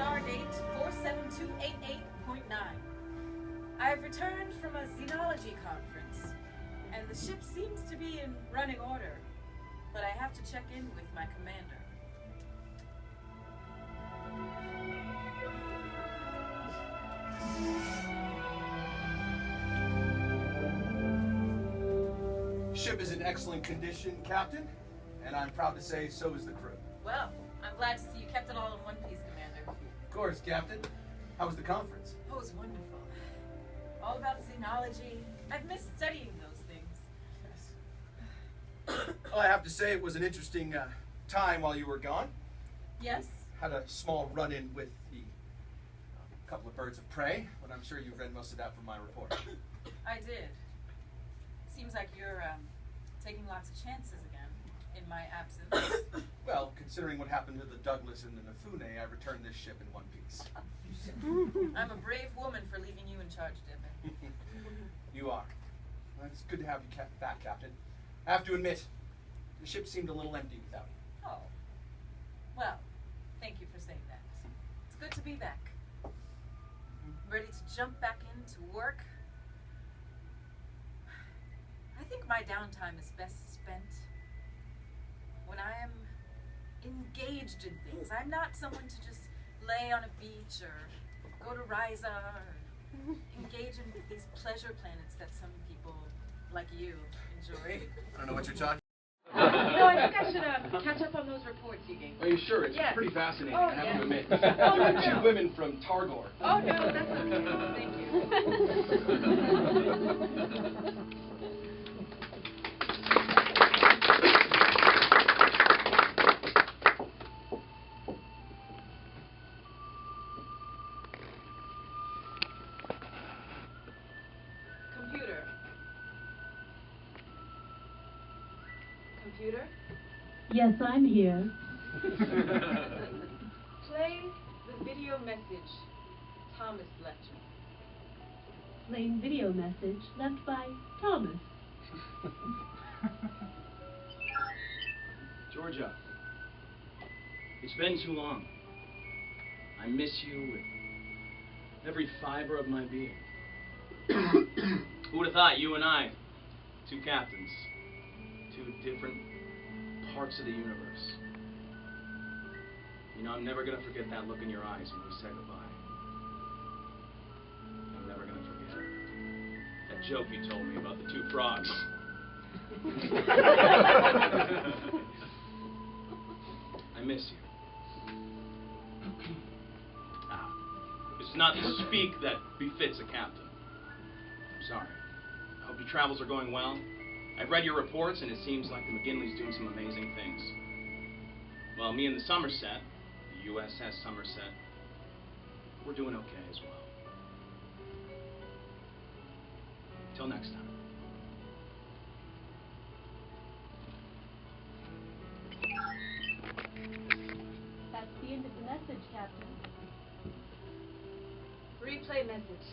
star date 47288.9. I've returned from a xenology conference, and the ship seems to be in running order, but I have to check in with my commander. Ship is in excellent condition, Captain, and I'm proud to say so is the crew. Well, I'm glad to see you kept it all in one piece, Commander. Of course, Captain. How was the conference? Oh, it was wonderful. All about xenology. I've missed studying those things. Yes. Well, I have to say it was an interesting time while you were gone. Yes? Had a small run-in with the couple of birds of prey, but I'm sure you read most of that from my report. I did. Seems like you're taking lots of chances again, in my absence. Well, considering what happened to the Douglas and the Nafune, I returned this ship in one piece. I'm a brave woman for leaving you in charge, Deadman. You are. Well, it's good to have you back, Captain. I have to admit, the ship seemed a little empty without you. Oh. Well, thank you for saying that. It's good to be back. Ready to jump back into work. I think my downtime is best spent when I am engaged in things. I'm not someone to just lay on a beach or go to Ryza or engage in these pleasure planets that some people like you enjoy. I don't know what you're talking No, I think I should catch up on those reports you gave me. Are you sure? It's Yes. pretty fascinating, Oh, I have yes. to admit. Oh, no, Two no. women from Targor. Oh, no, that's okay. Thank you. Computer? Yes, I'm here. Play the video message Thomas left me. Plain video message left by Thomas. Georgia, it's been too long. I miss you with every fiber of my being. Who would have thought you and I, two captains, two different parts of the universe. You know, I'm never going to forget that look in your eyes when we said goodbye. I'm never going to forget that joke you told me about the two frogs. I miss you. It's not the speak that befits a captain. I'm sorry. I hope your travels are going well. I've read your reports, and it seems like the McGinley's doing some amazing things. Well, me and the Somerset, the USS Somerset, we're doing okay as well. Till next time. That's the end of the message, Captain. Replay message.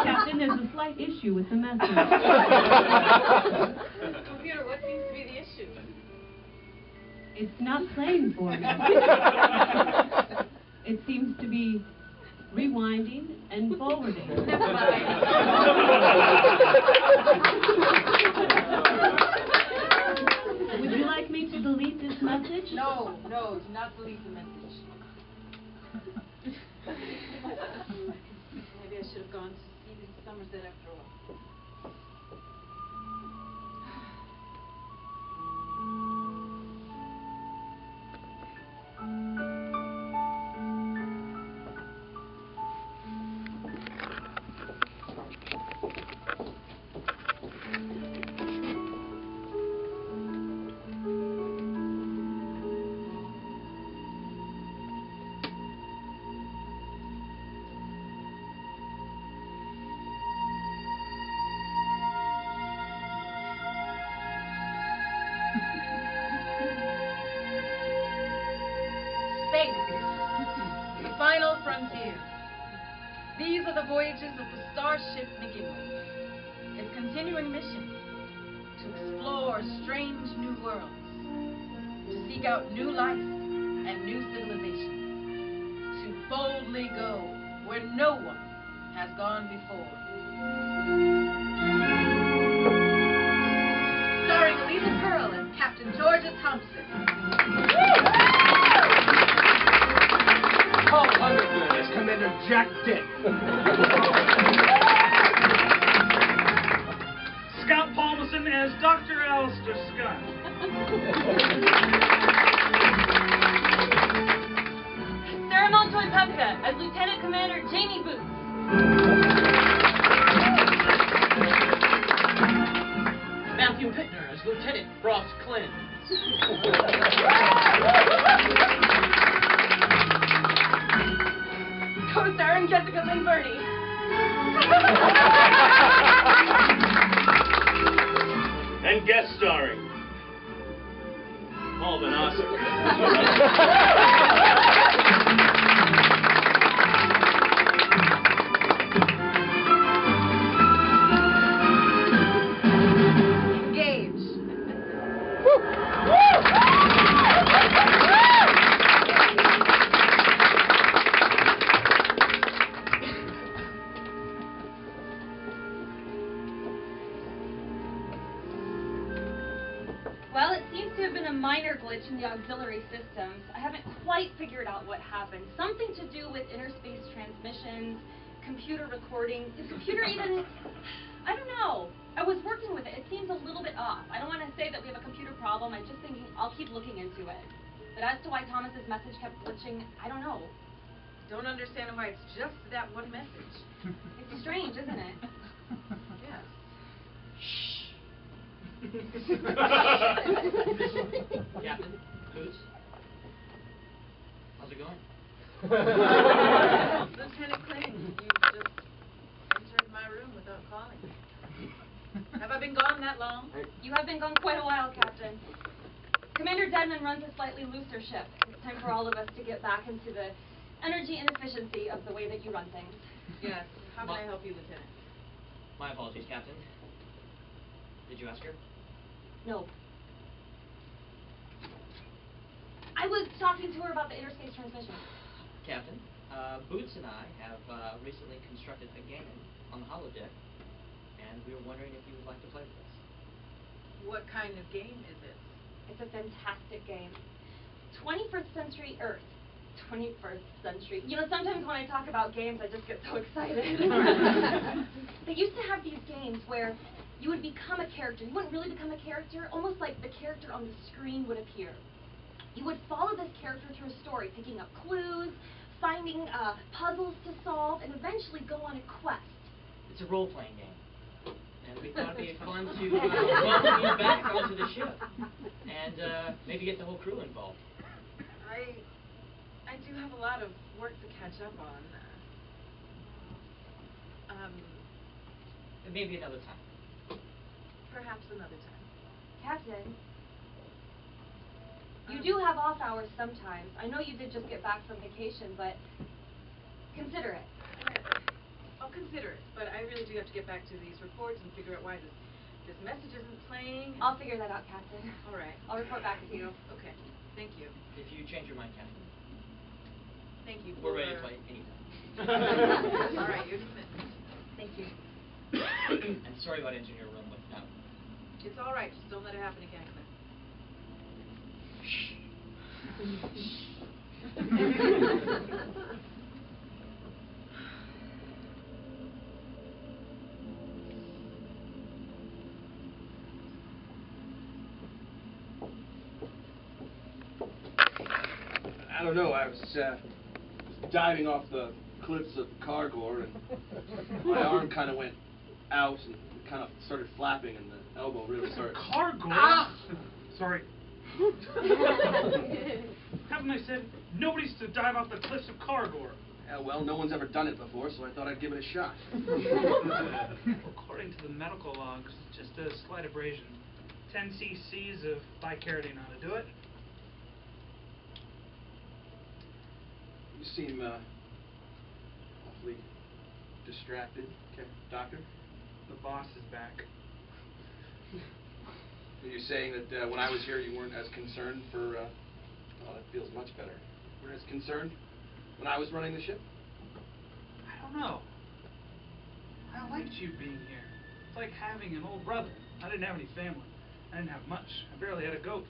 Captain, there's a slight issue with the message. Computer, what seems to be the issue? It's not playing for me. It seems to be rewinding and forwarding. Never mind. Would you like me to delete this message? No, no, do not delete the message. Maybe I should have gone to see the Somerset after all. The final frontier. These are the voyages of the starship McGinley. It continuing mission to explore strange new worlds, to seek out new life and new civilizations, to boldly go where no one has gone before. Starring Lisa Pearl as Captain Georgia Thompson. Paul Underwood as Commander Jack Dick. Scott Thompson as Dr. Alistair Scott. Sarah Montoy Pepka as Lieutenant Commander Jamie Booth. Matthew Pittner as Lieutenant Ross Klin. Co-starring Jessica Lynn Burney. And guest starring Paul Vanasser. Engage. Well, it seems to have been a minor glitch in the auxiliary systems. I haven't quite figured out what happened. Something to do with interspace transmissions, computer recording. Is computer even... I don't know. I was working with it. It seems a little bit off. I don't want to say that we have a computer problem. I'm just thinking I'll keep looking into it. But as to why Thomas's message kept glitching, I don't know. Don't understand why it's just that one message. It's strange, isn't it? Yes. Captain, Boots, how's it going? Lieutenant Crane, you just entered my room without calling. Have I been gone that long? You have been gone quite a while, Captain. Commander Deadman runs a slightly looser ship. It's time for all of us to get back into the energy and efficiency of the way that you run things. Yes. How can I help you, Lieutenant? My apologies, Captain. Did you ask her? No. I was talking to her about the interspace transmission. Captain, Boots and I have recently constructed a game on the Holodeck, and we were wondering if you would like to play with us. What kind of game is it? It's a fantastic game. 21st century Earth. 21st century. You know, sometimes when I talk about games, I just get so excited. They used to have these games where you would become a character. You wouldn't really become a character, almost like the character on the screen would appear. You would follow this character through a story, picking up clues, finding puzzles to solve, and eventually go on a quest. It's a role-playing game, and we thought it'd be fun to welcome you back onto the ship, and maybe get the whole crew involved. I do have a lot of work to catch up on. Maybe another time. Perhaps another time. Captain, you do have off hours sometimes. I know you did just get back from vacation, but consider it. I'll consider it, but I really do have to get back to these reports and figure out why this message isn't playing. I'll figure that out, Captain. All right. I'll report back to you. Okay. Thank you. If you change your mind, Captain, Thank you. we're ready to play anytime. All right, you're dismissed. Thank you. And sorry about entering your room without. It's all right. Just don't let it happen again, I don't know. I was diving off the cliffs of Raygor, and my arm kind of went out and kind of started flapping, and the elbow really started. Raygor? Ah! Sorry. Haven't I said nobody's to dive off the cliffs of Raygor? Yeah, well, no one's ever done it before, so I thought I'd give it a shot. According to the medical logs, just a slight abrasion. 10 cc's of bicardine ought to do it. You seem awfully distracted, Doctor. The boss is back. Are you saying that when I was here you weren't as concerned for, oh, that feels much better. You weren't as concerned when I was running the ship? I don't know. I liked you being here. It's like having an old brother. I didn't have any family. I didn't have much. I barely had a goat.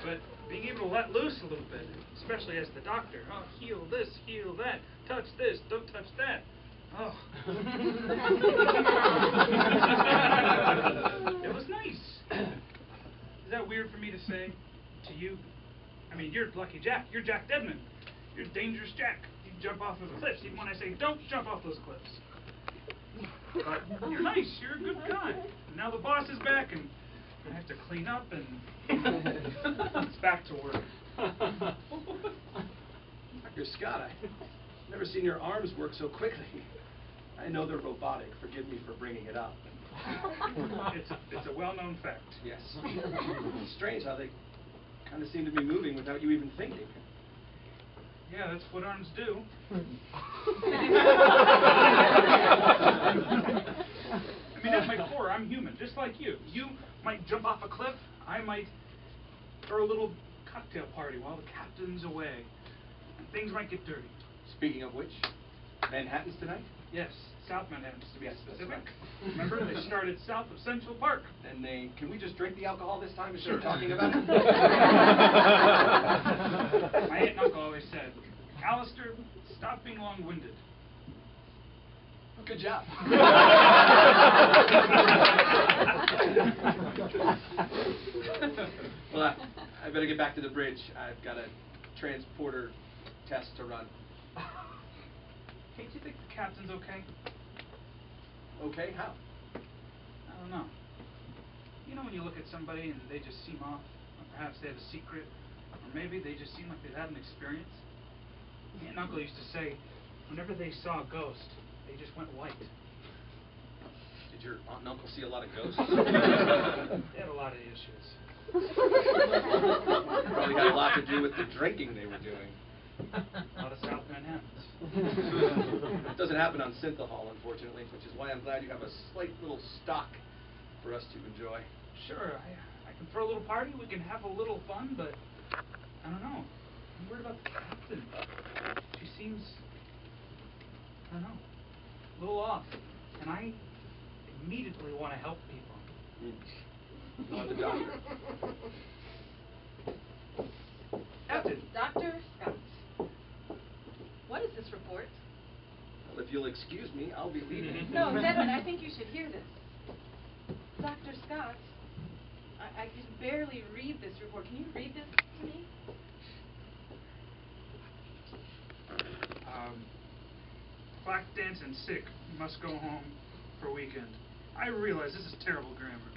But being able to let loose a little bit, especially as the doctor. Oh, heal this, heal that. Touch this, don't touch that. Oh. It was nice. Is that weird for me to say to you? I mean, you're Lucky Jack. You're Jack Deadman. You're Dangerous Jack. You jump off those cliffs even when I say don't jump off those cliffs. But you're nice. You're a good guy. And now the boss is back, and I have to clean up, and it's back to work. Dr. Scott, I've never seen your arms work so quickly. I know they're robotic. Forgive me for bringing it up. It's a well-known fact. Yes. It's strange how they kind of seem to be moving without you even thinking. Yeah, that's what arms do. I mean, at my core, I'm human, just like you. You might jump off a cliff. I might throw a little cocktail party while the captain's away. And things might get dirty. Speaking of which, Manhattan's tonight? Yes, South Manhattan, to be Yes, that's specific. right. Remember, they started south of Central Park. And can we just drink the alcohol this time instead Sure. of talking about it? My aunt and uncle always said, Alistair, stop being long-winded. Good job. Well, I better get back to the bridge. I've got a transporter test to run. Hey, do you think the captain's okay? Okay, how? I don't know. You know when you look at somebody and they just seem off, or perhaps they have a secret, or maybe they just seem like they've had an experience? My aunt and uncle used to say, whenever they saw a ghost, they just went white. Did your aunt and uncle see a lot of ghosts? They had a lot of issues. Probably had a lot to do with the drinking they were doing. A lot of South Manhattans. It doesn't happen on Synthahol, unfortunately, which is why I'm glad you have a slight little stock for us to enjoy. Sure, I can throw a little party, we can have a little fun, but I don't know. I'm worried about the captain. She seems, I don't know, a little off. And I immediately want to help people. Not the doctor. Captain. Dr. Scott. What is this report? Well, if you'll excuse me, I'll be leaving. No, Deadman, I think you should hear this. Dr. Scott, I can barely read this report. Can you read this to me? Black dance and sick. You must go home for a weekend. I realize this is terrible grammar.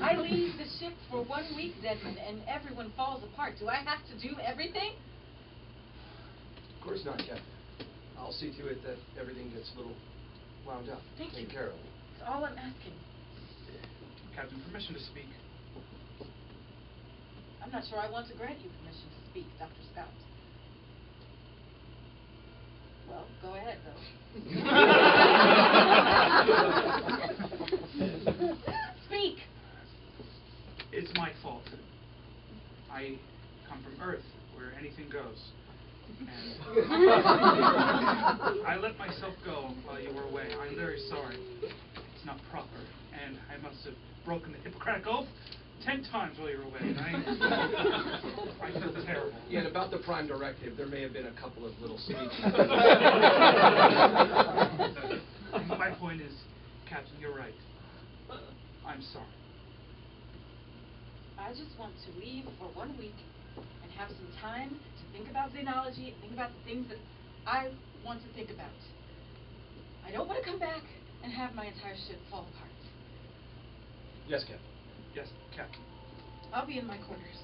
I leave the ship for 1 week, Deadman, and everyone falls apart. Do I have to do everything? Of course not, Captain. I'll see to it that everything gets a little wound up, Thank taken you. care of. That's all I'm asking. Captain, permission to speak. I'm not sure I want to grant you permission to speak, Dr. Scott. Well, go ahead, though. Speak! It's my fault. I come from Earth, where anything goes. And I let myself go while you were away. I'm very sorry. It's not proper. And I must have broken the Hippocratic Oath 10 times while you were away. And I feel terrible. Yeah, and about the Prime Directive, there may have been a couple of little speeches. My point is, Captain, you're right. I'm sorry. I just want to leave for 1 week and have some time to think about xenology and think about the things that I want to think about. I don't want to come back and have my entire ship fall apart. Yes, Captain. Yes, Captain. I'll be in my quarters.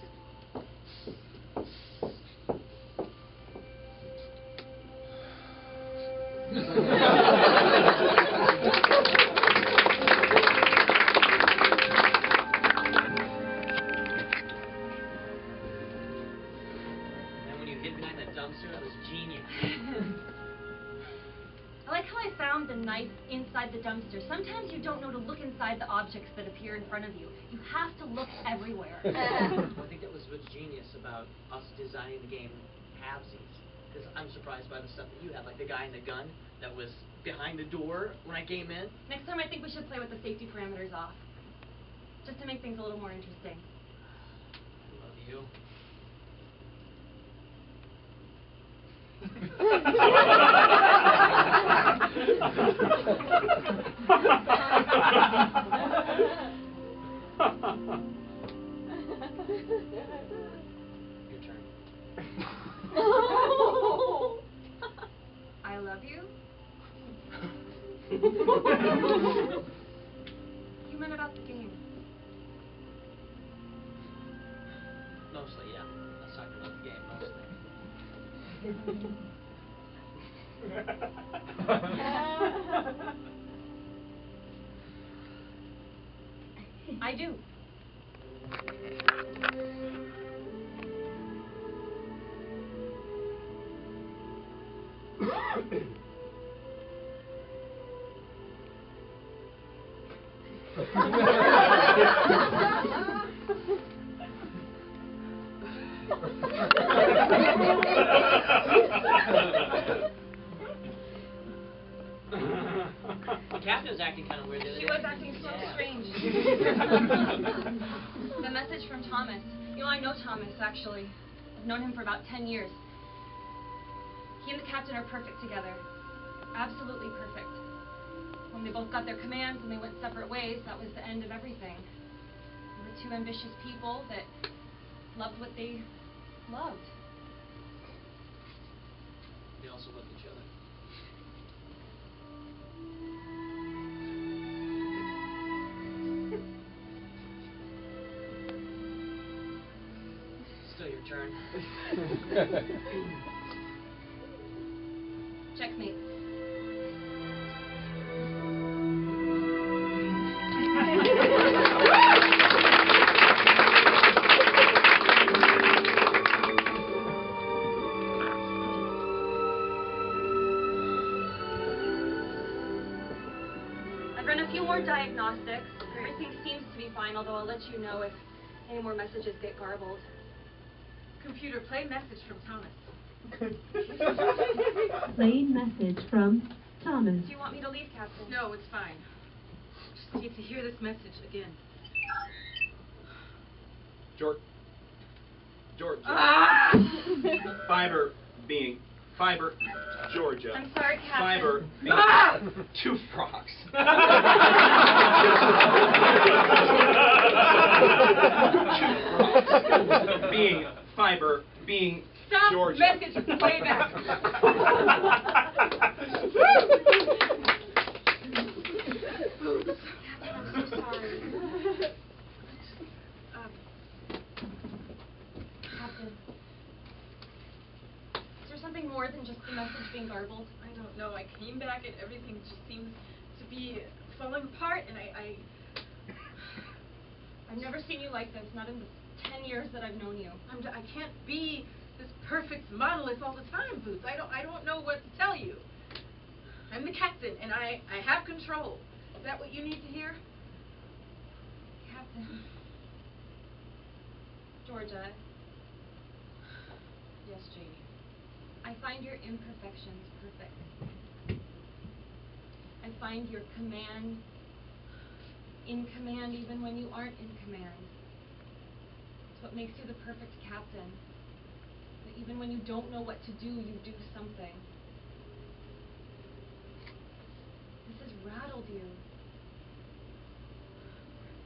And when you hid behind that dumpster, that was genius. I found the knife inside the dumpster. Sometimes you don't know to look inside the objects that appear in front of you. You have to look everywhere. Well, I think that was what's genius about us designing the game halvesies. Because I'm surprised by the stuff that you had, like the guy in the gun that was behind the door when I came in. Next time I think we should play with the safety parameters off. Just to make things a little more interesting. I love you. Your turn. I love you? You meant about the game. Mostly, yeah. Let's talk about the game mostly. I do. The captain was acting kind of weird the other She day. was acting so strange. The message from Thomas. You know, I know Thomas, actually. I've known him for about 10 years. He and the captain are perfect together. Absolutely perfect. When they both got their commands and they went separate ways, that was the end of everything. They were two ambitious people that loved what they loved. They also loved each other. Still your turn. Checkmate. I've run a few more diagnostics. Everything seems to be fine, although I'll let you know if any more messages get garbled. Computer, play message from Thomas. Playing message from Thomas. Do you want me to leave, Captain? No, it's fine. Just need to hear this message again. Georgia. Ah! Fiber being Fiber, Georgia. I'm sorry, Captain. Fiber being Ah! two frogs. Being Fiber being Stop Georgia. message playback. I'm so sorry. Captain. Is there something more than just the message being garbled? I don't know. I came back and everything just seems to be falling apart, and I've never seen you like this, not in the 10 years that I've known you. I can't be this perfect monolith all the time, Boots. I don't know what to tell you. I'm the captain, and I have control. Is that what you need to hear? Captain. Georgia. Yes, Janie. I find your imperfections perfect. I find your command in command even when you aren't in command. It's what makes you the perfect captain. That even when you don't know what to do, you do something. This has rattled you.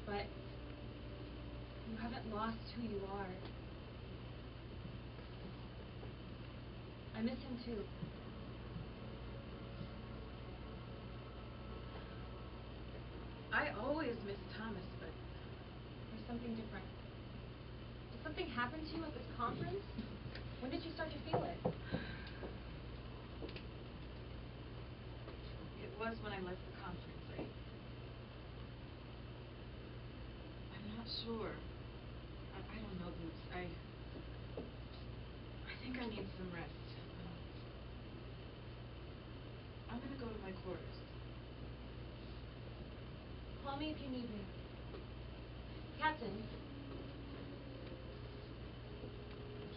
But you haven't lost who you are. I miss him too. I always miss Thomas, but There's something different. Did something happen to you at this conference? When did you start to feel it? it was when I left the conference. I'm not sure. I don't know, Boots. I think I need some rest. I'm gonna go to my quarters. Call me if you need me. Captain,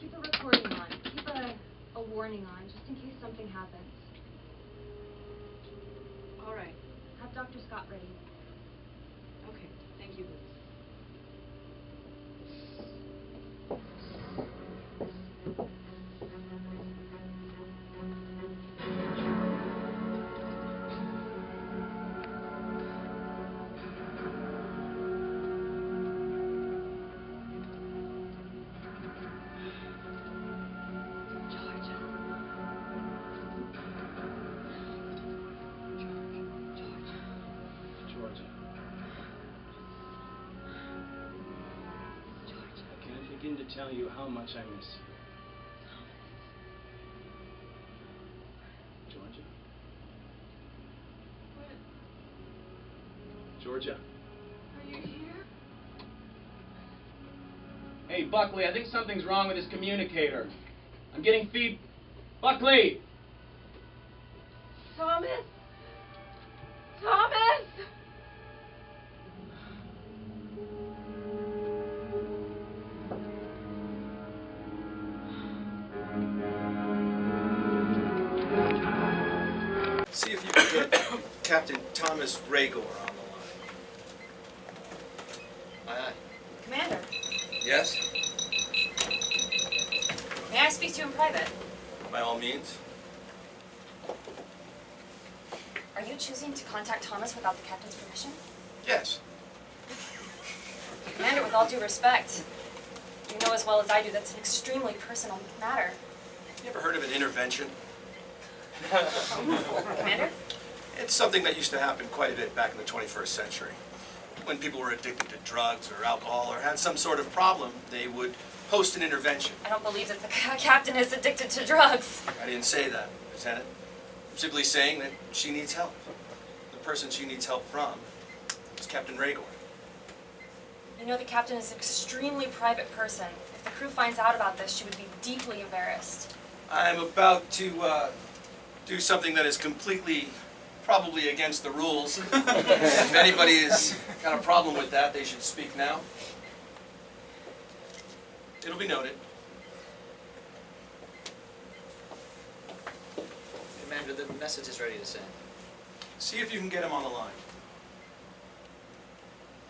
keep a recording on. Keep a warning on, just in case something happens. All right. Have Dr. Scott ready. Okay. Thank you, Boots. To tell you how much I miss you. Georgia? What? Georgia? Are you here? Hey, Buckley, I think something's wrong with his communicator. I'm getting feed... Buckley! Thomas! Thomas! See if you can get Captain Thomas Raygor on the line. Aye, aye. Commander, Yes? may I speak to you in private? By all means. Are you choosing to contact Thomas without the captain's permission? Yes. Commander, with all due respect, you know as well as I do that's an extremely personal matter. You ever heard of an intervention? Commander? It's something that used to happen quite a bit back in the 21st century. When people were addicted to drugs or alcohol or had some sort of problem, they would host an intervention. I don't believe that the captain is addicted to drugs. I didn't say that, Lieutenant. I'm simply saying that she needs help. The person she needs help from is Captain Raygor. You know the captain is an extremely private person. If the crew finds out about this, she would be deeply embarrassed. I'm about to do something that is completely, probably against the rules. If anybody has got a problem with that, they should speak now. It'll be noted. Commander, the message is ready to send. See if you can get him on the line.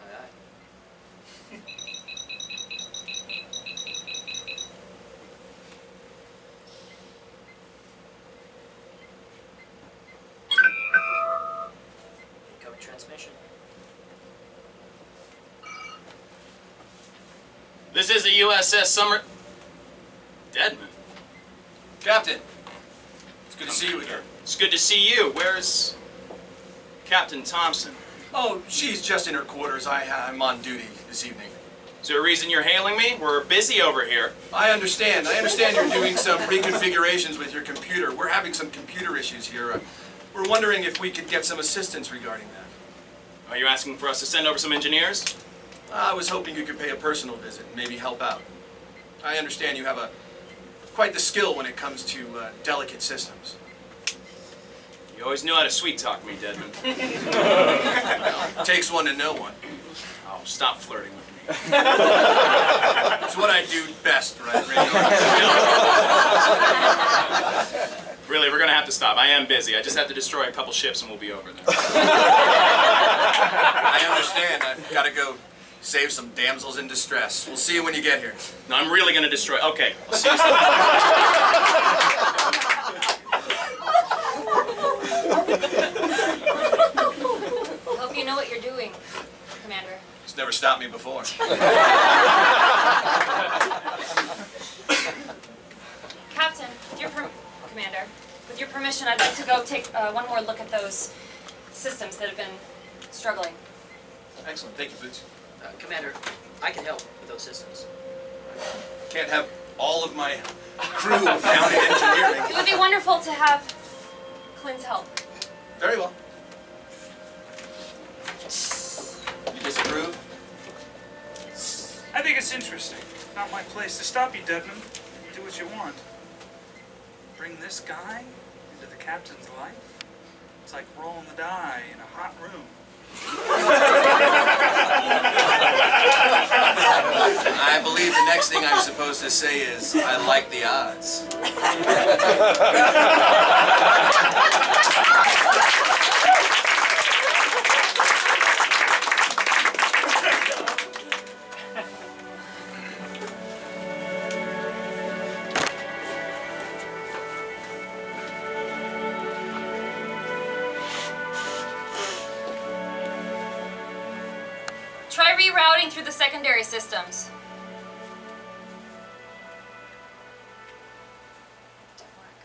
Aye, aye. Incoming transmission. This is the USS Summer... Deadman. Captain, it's good to see you again. It's good to see you. Where's Captain Thompson? Oh, she's just in her quarters. I'm on duty this evening. Is there a reason you're hailing me? We're busy over here. I understand. You're doing some reconfigurations with your computer. We're having some computer issues here. We're wondering if we could get some assistance regarding that. Are you asking for us to send over some engineers? I was hoping you could pay a personal visit and maybe help out. I understand you have quite the skill when it comes to delicate systems. You always knew how to sweet-talk me, Deadman. Well, takes one to know one. Oh, stop flirting with me. It's what I do best, right, Raygor? Really, we're going to have to stop. I am busy. I just have to destroy a couple ships and we'll be over there. I understand. I've got to go save some damsels in distress. We'll see you when you get here. No, I'm really going to destroy... Okay, I'll see you soon. I hope you know what you're doing, Commander. It's never stopped me before. Captain, Commander, with your permission, I'd like to go take one more look at those systems that have been struggling. Excellent. Thank you, Boots. Commander, I can help with those systems. Can't have all of my crew down in engineering. It would be wonderful to have Clint's help. Very well. You disapprove? I think it's interesting. Not my place to stop you, Deadman. Do what you want. Bring this guy into the captain's life? It's like rolling the die in a hot room. I believe the next thing I'm supposed to say is, I like the odds. Try rerouting through the secondary systems. Didn't work.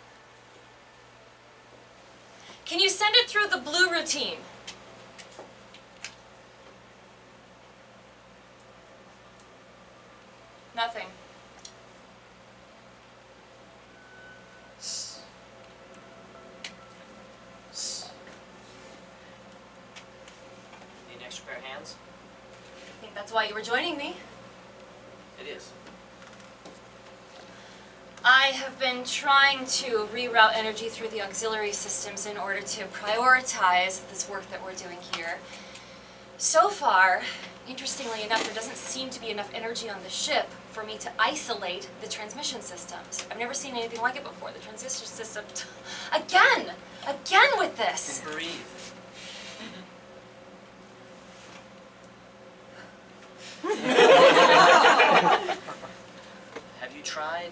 Can you send it through the blue routine? Nothing. Need an extra pair of hands? I think that's why you were joining me. It is. I have been trying to reroute energy through the auxiliary systems in order to prioritize this work that we're doing here. So far, interestingly enough, there doesn't seem to be enough energy on the ship for me to isolate the transmission systems. I've never seen anything like it before. The transistor system, again with this. Breathe. Have you tried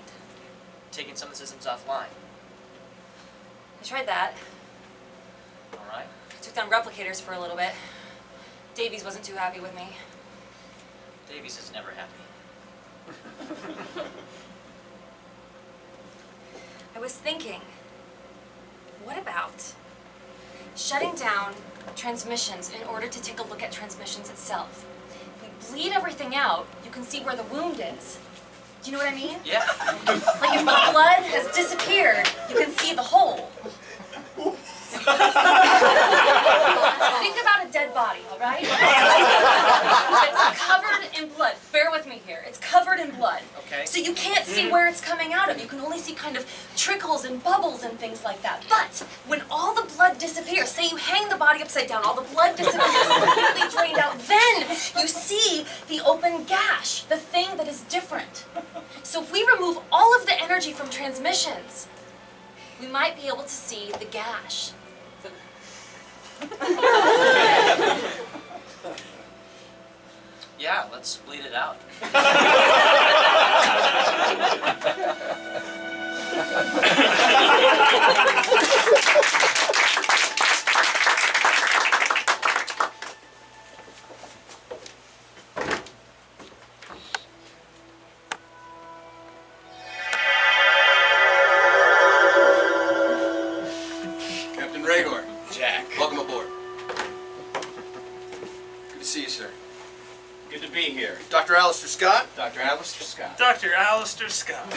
taking some of the systems offline? I tried that. All right. I took down replicators for a little bit. Davies wasn't too happy with me. Davies is never happy. I was thinking, what about shutting down transmissions in order to take a look at transmissions itself? If we bleed everything out, you can see where the wound is. Do you know what I mean? Yeah. Like if the blood has disappeared, you can see the hole. Think about a dead body, all right? It's covered in blood. Bear with me here. It's covered in blood. Okay. So you can't see where it's coming out of. You can only see kind of trickles and bubbles and things like that. But when all the blood disappears, say you hang the body upside down, all the blood disappears, completely drained out, then you see the open gash, the thing that is different. So if we remove all of the energy from transmissions, we might be able to see the gash. Yeah, let's bleed it out. Captain Raygor, Jack. welcome aboard. Good to see you, sir. Good to be here. Dr. Alistair Scott. Dr. Alistair Scott. Dr. Alistair Scott.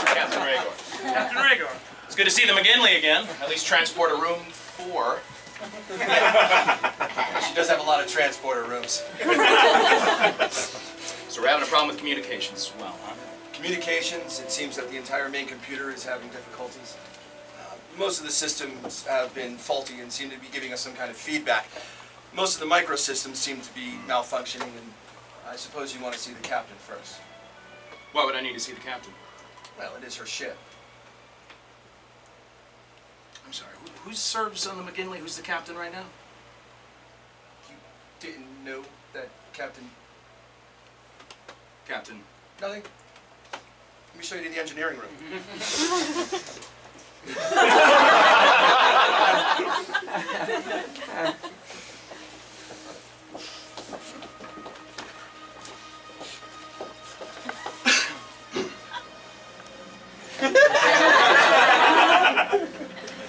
Captain Raygor. Captain Raygor. It's good to see the McGinley again. At least transporter room 4. She does have a lot of transporter rooms. So we're having a problem with communications as well, huh? Communications, it seems that the entire main computer is having difficulties. Most of the systems have been faulty and seem to be giving us some kind of feedback. Most of the microsystems seem to be malfunctioning, and I suppose you want to see the captain first. Why would I need to see the captain? Well, it is her ship. I'm sorry, who serves on the McGinley? Who's the captain right now? You didn't know that Captain... Captain. Nothing? Let me show you to the engineering room.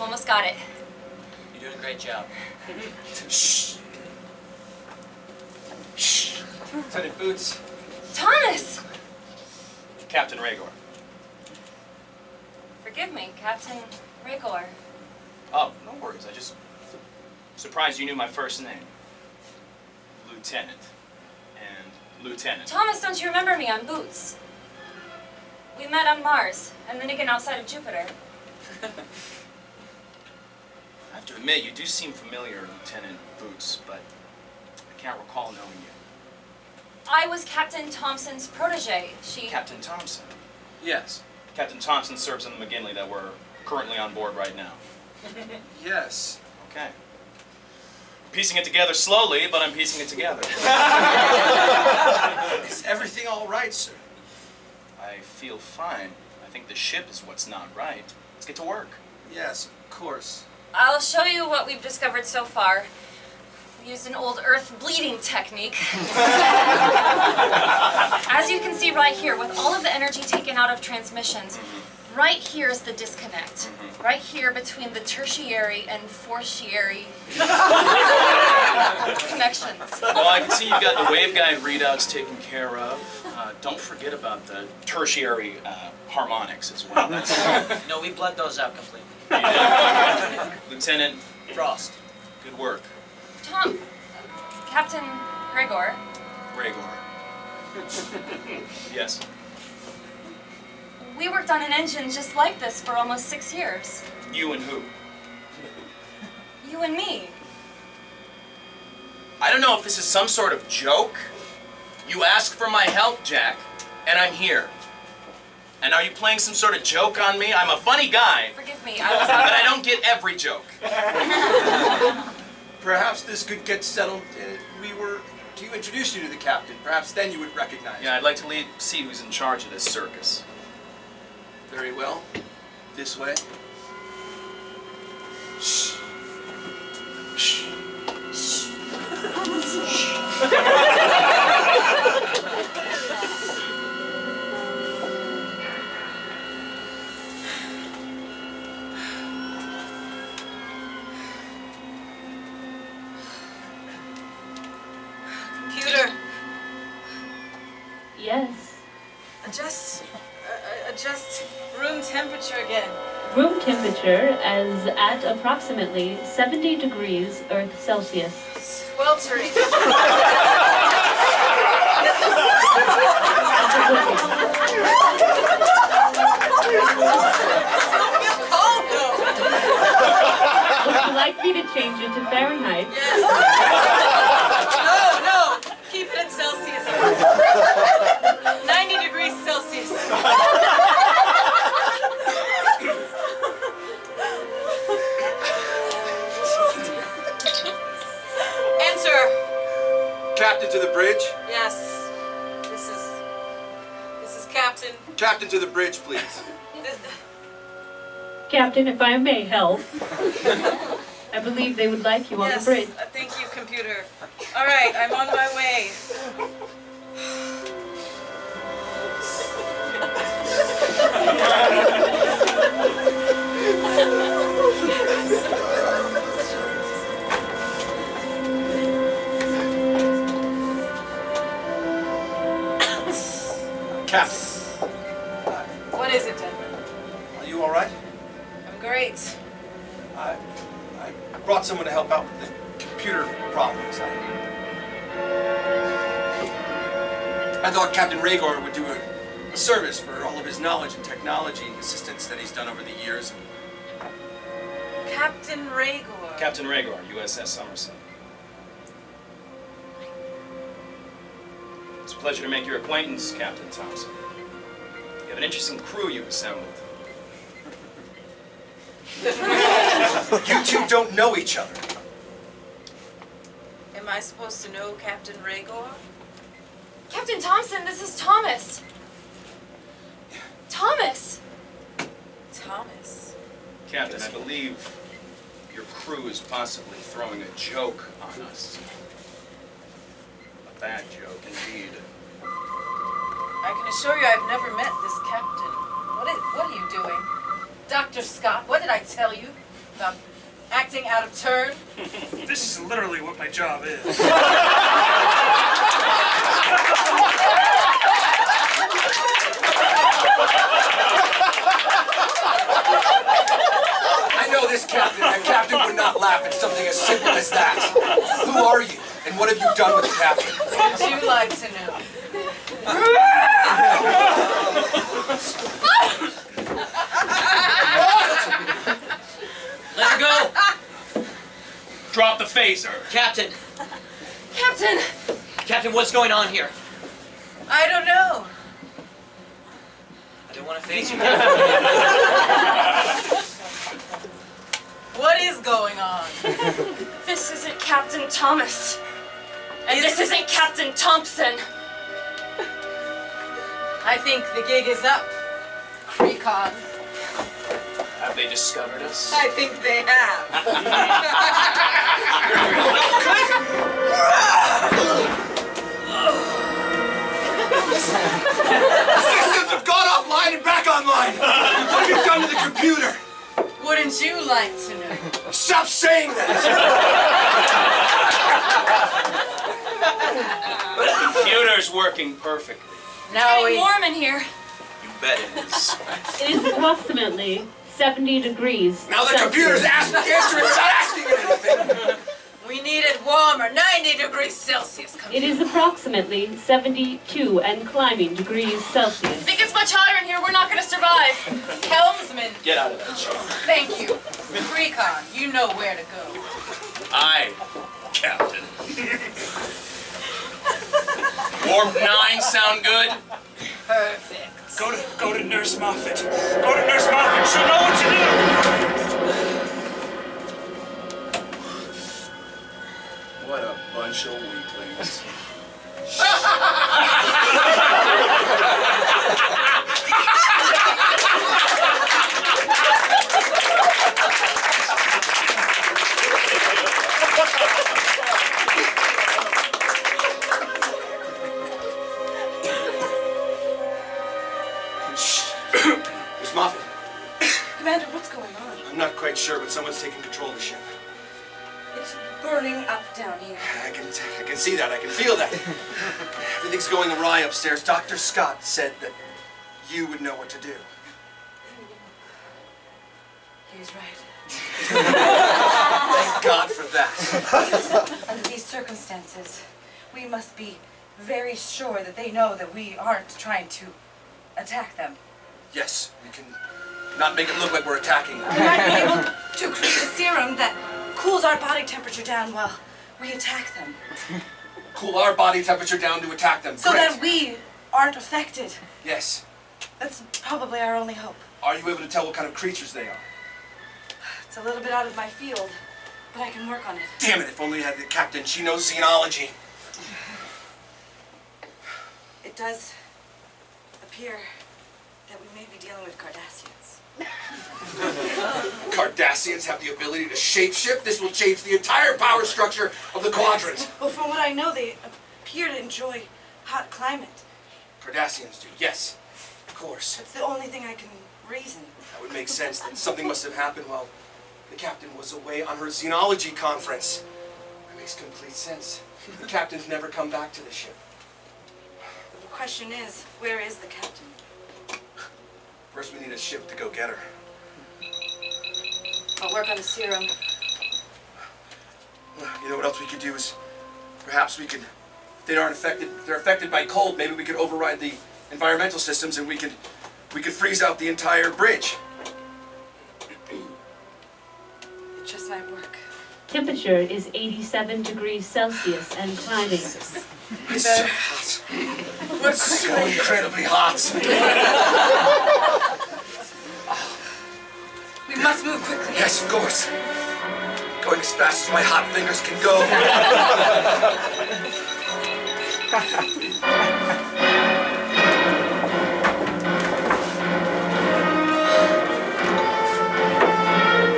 Almost got it. You're doing a great job. Shh. Shh. Lieutenant Boots. Thomas! Captain Raygor. Forgive me, Captain Raygor. Oh, no worries. I just surprised you knew my first name. Lieutenant. And Lieutenant. Thomas, don't you remember me? I'm Boots. We met on Mars, and then again outside of Jupiter. have to admit, you do seem familiar, Lieutenant Boots, but I can't recall knowing you. I was Captain Thompson's protege. She... Captain Thompson? Yes. Captain Thompson serves on the McGinley that we're currently on board right now. Yes. Okay. Piecing it together slowly, but I'm piecing it together. Is everything all right, sir? I feel fine. I think the ship is what's not right. Let's get to work. Yes, of course. I'll show you what we've discovered so far. We used an old earth bleeding technique. As you can see right here, with all of the energy taken out of transmissions, right here is the disconnect. Right here between the tertiary and tertiary connections. Well, I can see you've got the waveguide readouts taken care of. Don't forget about the tertiary harmonics as well. No, we bled those out completely. Lieutenant Frost. Good work. Tom, Captain Raygor. Raygor. Yes. We worked on an engine just like this for almost 6 years. You and who? You and me. I don't know if this is some sort of joke. You asked for my help, Jack, and I'm here. And are you playing some sort of joke on me? I'm a funny guy. Forgive me, I was but I don't get every joke. Perhaps this could get settled. We were to introduce you to the captain. Perhaps then you would recognize Yeah, I'd like to see who's in charge of this circus. Very well. This way. Shh. Shh. Computer, Yes. adjust room temperature again. Room temperature is at approximately 70 degrees Earth Celsius. Sweltering. Cold though. Would you like me to change it to Fahrenheit? Yes. No, keep it at Celsius. 90 degrees Celsius. Enter. Captain to the bridge. Yes. This is Captain. Captain to the bridge, please. Captain, if I may help. I believe they would like you on the bridge. Yes, thank you, computer. All right, I'm on my way. Captain. What is it, Deadman? Are you all right? I'm great. I brought someone to help out with the computer problems. I thought Captain Raygor would do a service for all of his knowledge and technology and assistance that he's done over the years. Captain Raygor. Captain Raygor, USS Somerset. It's a pleasure to make your acquaintance, Captain Thompson. You have an interesting crew you've assembled. You two don't know each other. Am I supposed to know Captain Raygor? Captain Thompson, this is Thomas. Thomas! Thomas. Captain, I believe your crew is possibly throwing a joke on us. A bad joke, indeed. I can assure you I've never met this captain. What are you doing? Dr. Scott, what did I tell you about acting out of turn? This is literally what my job is. I know this captain. That captain would not laugh at something as simple as that. Who are you, and what have you done with the captain? Would you like to know? Let her go! Drop the phaser. Captain! Captain! Captain, what's going on here? I don't know. I don't want to face you, What is going on? This isn't Captain Thomas. And this isn't Captain Thompson. I think the gig is up, Precon. Have they discovered us? I think they have. Systems have gone offline and back online! What have you done to the computer? Wouldn't you like to know? Stop saying that! The computer's working perfectly. Now Getting warm in here. You bet it is. It is approximately 70 degrees Now the computer's answering, it's not asking anything! we need it warmer, 90 degrees Celsius. It is approximately 72 and climbing degrees Celsius. If it gets much hotter in here, we're not gonna survive. Helmsman, Get out of that chair. thank you. Precon, you know where to go. Aye, Captain. Warp 9 sound good? Perfect. Go to Nurse Moffat. Go to Nurse Moffat. She'll know what to do. What a bunch of weaklings. There's Moffat. Commander, what's going on? I'm not quite sure, but someone's taking control of the ship. It's burning up down here. I can see that. I can feel that. Everything's going awry upstairs. Dr. Scott said that you would know what to do. He's right. Thank God for that. Under these circumstances, we must be very sure that they know that we aren't trying to attack them. Yes, we can not make it look like we're attacking them. We might be able to create a serum that cools our body temperature down while we attack them. Cool our body temperature down to attack them. So Great. that we aren't affected. Yes. That's probably our only hope. Are you able to tell what kind of creatures they are? It's a little bit out of my field, but I can work on it. Damn it, if only I had the captain. She knows xenology. It does appear that we may be dealing with Cardassians. Cardassians have the ability to shapeshift. This will change the entire power structure of the quadrant. Well, from what I know, they appear to enjoy hot climate. Cardassians do, yes. Of course. That's the only thing I can reason. That would make sense. Then something must have happened while the captain was away on her xenology conference. That makes complete sense. The captain's never come back to the ship. The question is, where is the captain? First, we need a ship to go get her. I'll work on the serum. You know what else we could do is, perhaps we could, if they're affected by cold, maybe we could override the environmental systems and we could freeze out the entire bridge. It just might work. Temperature is 87 degrees Celsius and climbing. It's so hot. It's so incredibly hot. We must move quickly. Yes, of course. Going as fast as my hot fingers can go.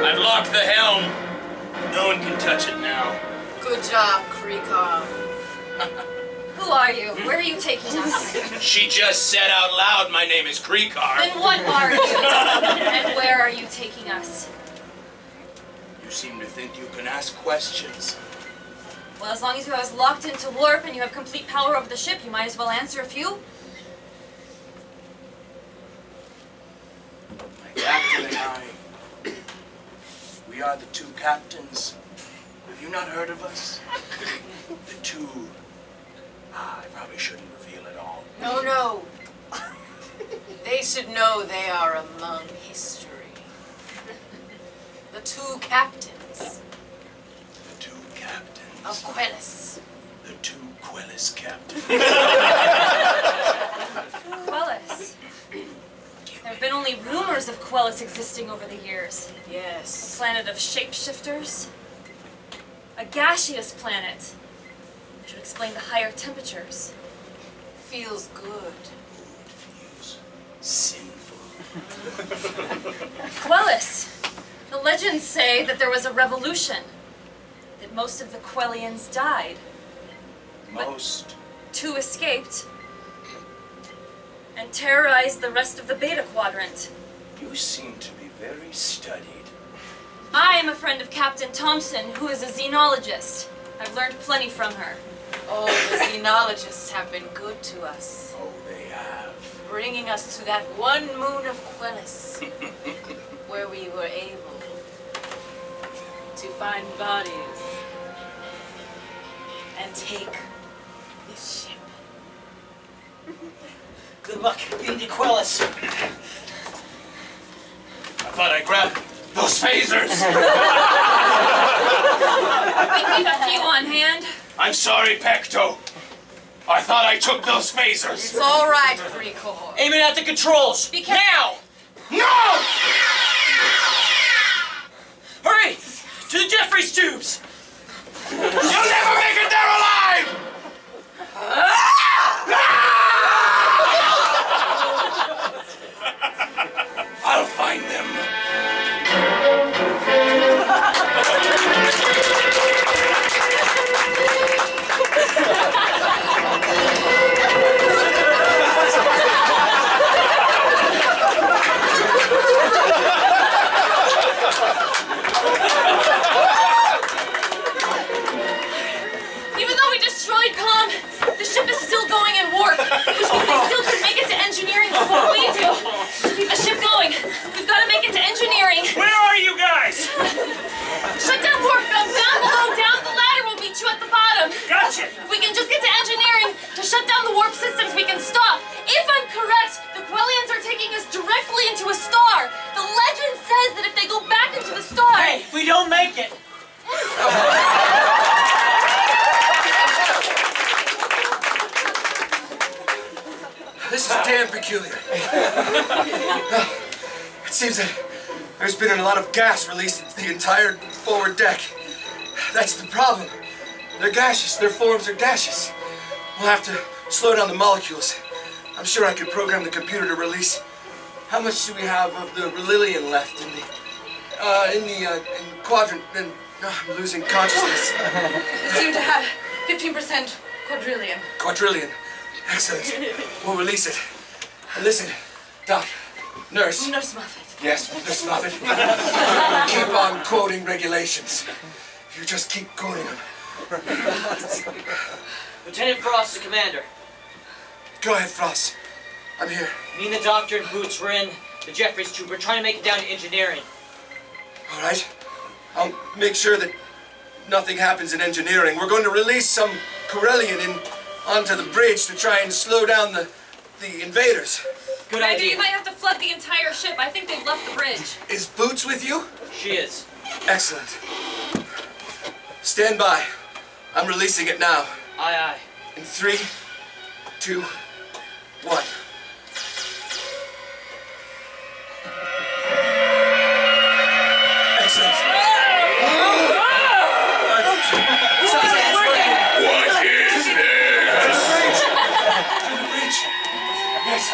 I've locked the helm. No one can touch it now. Good job, Precon. Who are you? Where are you taking us? She just said out loud, my name is Krekar. Then what are you? And where are you taking us? You seem to think you can ask questions. Well, as long as you have us locked into warp and you have complete power over the ship, you might as well answer a few. My captain and I, we are the two captains. Have you not heard of us? The two... I probably shouldn't reveal it all. No. They should know they are among history. The two captains. The two Of Quellis. The two Quellis, Captain. Quellis. There have been only rumors of Quellis existing over the years. Yes. A planet of shapeshifters. A gaseous planet. Should explain the higher temperatures. Feels good. Feels sinful. Quellis. The legends say that there was a revolution. That most of the Quellians died. Most. 2 escaped. And terrorized the rest of the Beta Quadrant. You seem to be very studied. I am a friend of Captain Thompson, who is a xenologist. I've learned plenty from her. Oh, the xenologists have been good to us. Oh, they have. Bringing us to that one moon of Quellis, where we were able to find bodies and take this ship. Good luck getting to Quellis. I thought I grabbed those phasers. We've a few on hand. I'm sorry, Pecto. I thought I took those phasers. It's all right, Raygor. Aiming at the controls. Be careful. Now! No! Hurry! To the Jeffries tubes! You'll never make it there alive! I'll find them. Even though we destroyed Calm, the ship is still going in warp, which means they still could make it to engineering before we do. To keep the ship going, we've got to make it to engineering. Where are you guys? Shut down warp, down below, down the ladder, we'll meet you at the bottom. Gotcha. If we can just get to engineering, to shut down the warp systems, we can stop. If I'm correct, the Quellians are taking us directly into a star. The legend says that if they go back into the star... Hey, if we don't make it! This is damn peculiar. It seems that there's been a lot of gas released into the entire forward deck. That's the problem. They're gaseous. Their forms are gaseous. We'll have to slow down the molecules. I'm sure I could program the computer to release. How much do we have of the beryllium left in the quadrant? And I'm losing consciousness. We seem to have 15% quadrillion. Quadrillion. Excellent. We'll release it. And listen, Doc, Nurse. Nurse Muffet. Yes, Nurse Muffet. Keep on quoting regulations. You just keep quoting them. Lieutenant Frost, the commander. Go ahead, Frost. I'm here. Me and the doctor and Boots were in the Jeffries tube. We're trying to make it down to engineering. All right. I'll make sure that nothing happens in engineering. We're going to release some Corellian onto the bridge to try and slow down the invaders. Good Maybe idea. you might have to flood the entire ship. I think they've left the bridge. Is Boots with you? She is. Excellent. Stand by. I'm releasing it now. Aye, aye. In 3, 2, 1. Excellent. What is this? To the bridge. Yes.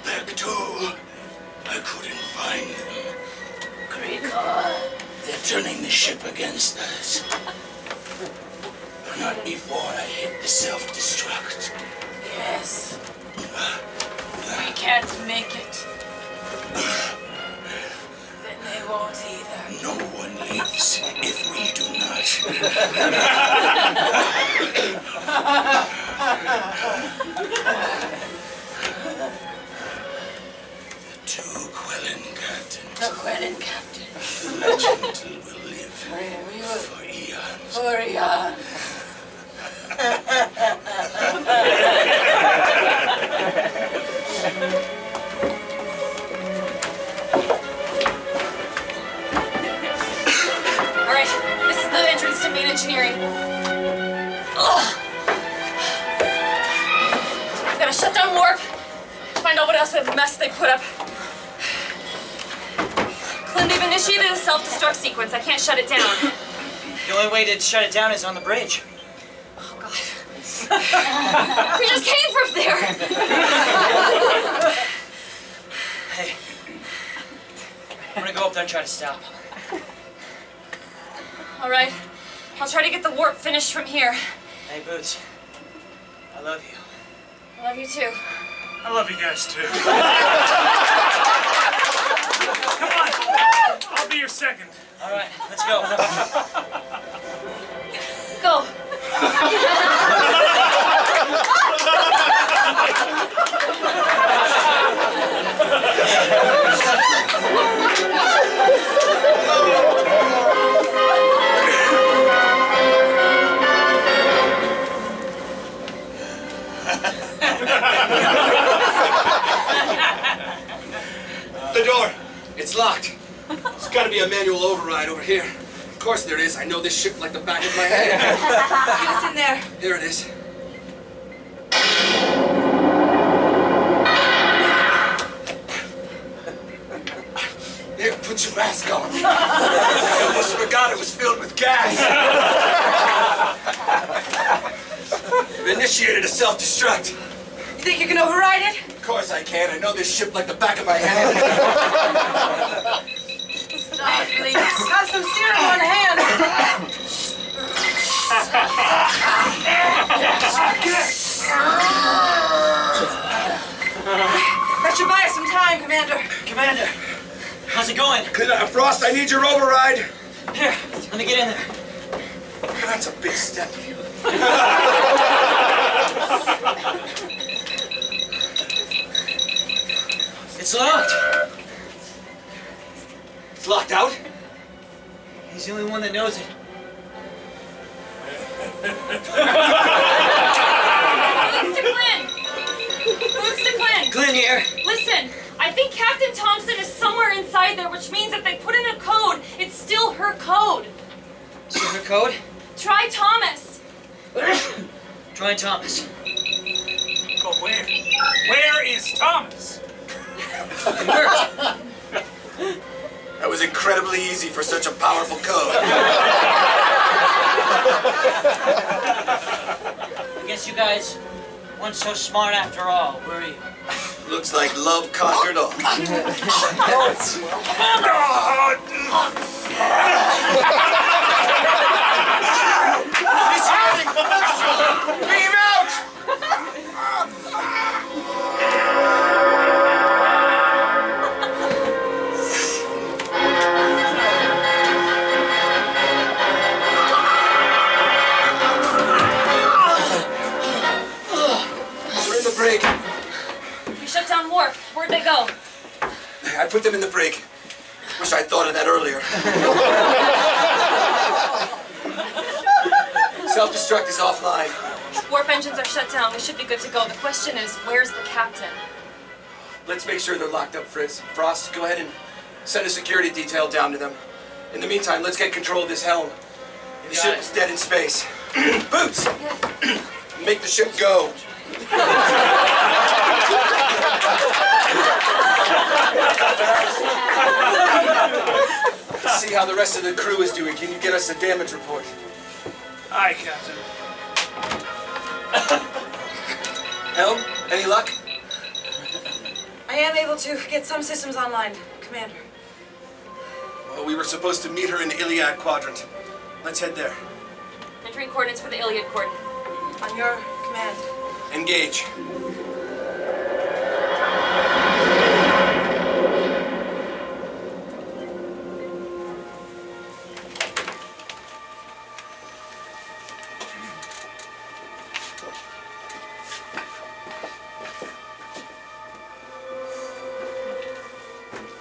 Pecto, I couldn't find them. Raygor. They're turning the ship against us. But not before I hit the self-destruct. Yes. We can't make it. Then they won't either. No one leaves if we do not. The two Quellen captains. The Quellen captains. The legend will live for eons. For eons. find out what else of a mess they put up. Clint, they've initiated a self-destruct sequence. I can't shut it down. The only way to shut it down is on the bridge. Oh, God. We just came from there. Hey. I'm gonna go up there and try to stop him. All right. I'll try to get the warp finished from here. Hey, Boots. I love you. I love you, too. I love you guys too. Come on, I'll be your second. All right, let's go. Go. The door. It's locked. There's got to be a manual override over here. Of course there is. I know this ship like the back of my hand. Get us in there. Here it is. Here, put your mask on. I almost forgot it was filled with gas. We've initiated a self-destruct. You think you can override it? Of course I can. I know this ship like the back of my hand. Stop, please. Have some serum on hand. That should buy us some time, Commander. Commander, how's it going? Frost, I need your override. Here, let me get in there. That's a big step. It's locked. It's locked out? He's the only one that knows it. Boots to Clint. Boots to Clint. Glenn here. Listen, I think Captain Thompson is somewhere inside there, which means that they put in a code. It's still her code. See her code? Try Thomas. Try Thomas. But where? Where is Thomas? It worked. That was incredibly easy for such a powerful code. I guess you guys weren't so smart after all, were you? Looks like love conquered all. He's hiding! Bring him out! We're in the brig. We shut down warp. Where'd they go? I put them in the brig. Wish I'd thought of that earlier. Self-destruct is offline. Warp engines are shut down. We should be good to go. The question is, where's the captain? Let's make sure they're locked up, Frizz. Frost, go ahead and send a security detail down to them. In the meantime, let's get control of this helm. The ship is dead in space. Boots! Make the ship go. See how the rest of the crew is doing. Can you get us a damage report? Aye, Captain. Helm, any luck? I am able to get some systems online, Commander. Well, we were supposed to meet her in the Iliad Quadrant. Let's head there. Entering coordinates for the Iliad coordinate. On your command. Engage.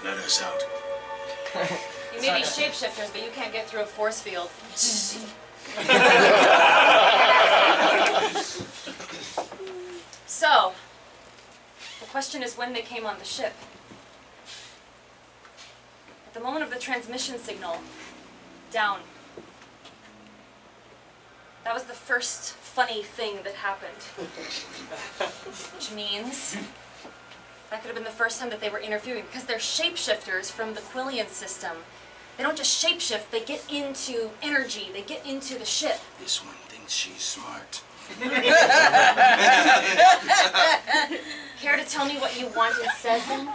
Let us out. You may be shapeshifters, but you can't get through a force field. So, the question is when they came on the ship. At the moment of the transmission signal, down. That was the first funny thing that happened. Which means That could have been the first time that they were interfering, because they're shapeshifters from the Quillian system. They don't just shapeshift, they get into energy, they get into the ship. This one thinks she's smart. Care to tell me what you want instead, then?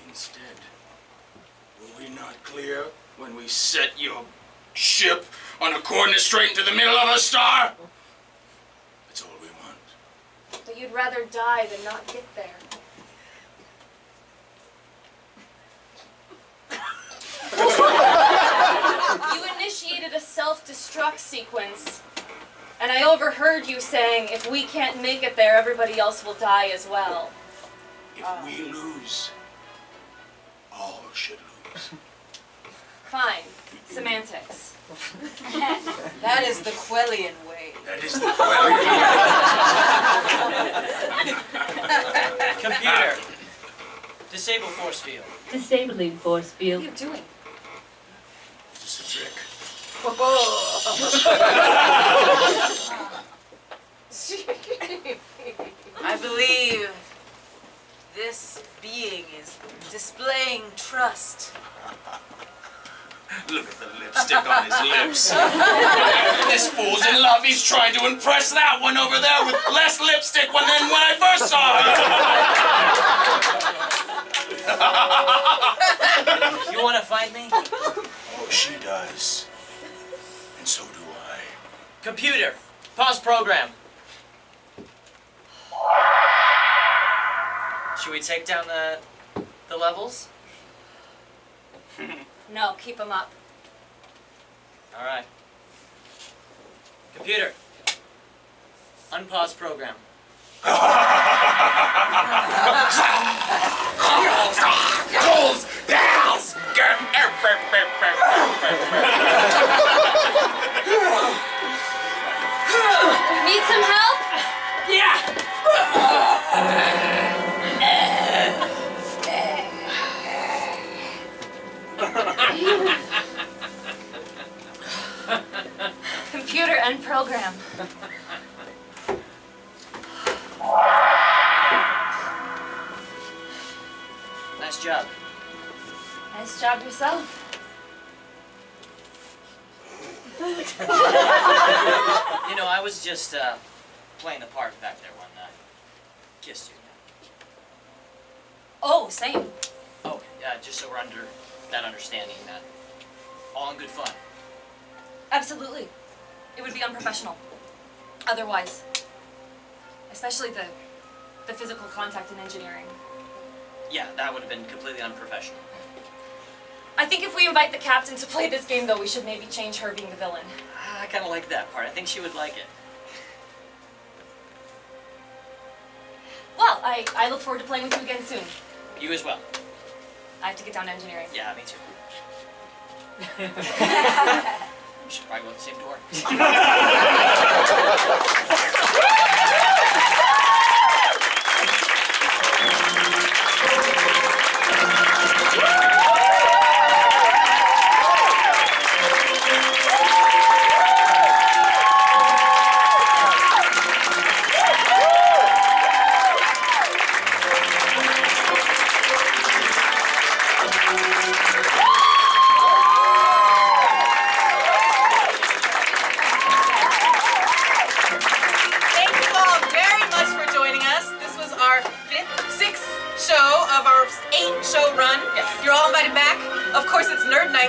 Instead, were we not clear when we set your ship on a coordinate straight into the middle of a star? That's all we want. But you'd rather die than not get there. You initiated a self-destruct sequence, and I overheard you saying, if we can't make it there, everybody else will die as well. If we lose, all should lose. Fine. Semantics. That is the Quillian way. That is the Quillian. Computer, disable force field. Disabling force What field. are you doing? Is this a trick? I believe this being is displaying trust. Look at the lipstick on his lips. This fool's in love. He's trying to impress that one over there with less lipstick than when I first saw her. You want to find me? Oh, she does. And so do I. Computer, pause program. Should we take down the levels? No, keep them up. All right. Computer, unpause program. Goals, bells. Need some help? Computer and program. Nice job. Nice job yourself. You know, I was just playing the part back there when I kissed you. Oh, same. Oh, yeah, just so we're under that understanding that all in good fun. Absolutely. It would be unprofessional. Otherwise. Especially the physical contact in engineering. Yeah, that would have been completely unprofessional. I think if we invite the captain to play this game, though, we should maybe change her being the villain. I kind of like that part. I think she would like it. Well, I look forward to playing with you again soon. You as well. I have to get down to engineering. Yeah, me too. We should probably go out the same door.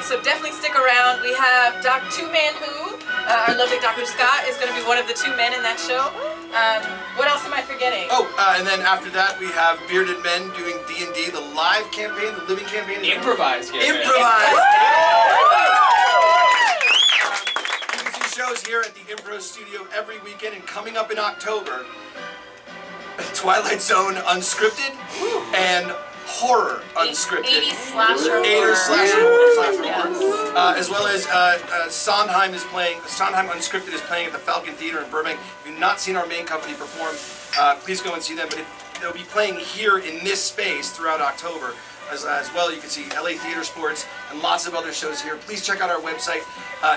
So definitely stick around. We have Two-Man Who, our lovely Dr. Scott, is going to be one of the two men in that show. What else am I forgetting? Oh, and then after that we have Bearded Men doing D&D, the live campaign, the living campaign. Improvised campaign. Improvised! We do shows here at the Impro Studio every weekend, and coming up in October, Twilight Zone Unscripted and Horror Unscripted. 80s slasher horror. 80s slasher horror. Yes. As well as Sondheim is playing, Sondheim Unscripted is playing at the Falcon Theater in Burbank. If you've not seen our main company perform, please go and see them. But they'll be playing here in this space throughout October. As well, you can see LA Theater Sports and lots of other shows here. Please check out our website,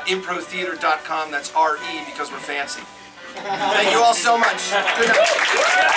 improtheater.com. That's R-E because we're fancy. Thank you all so much. Good night.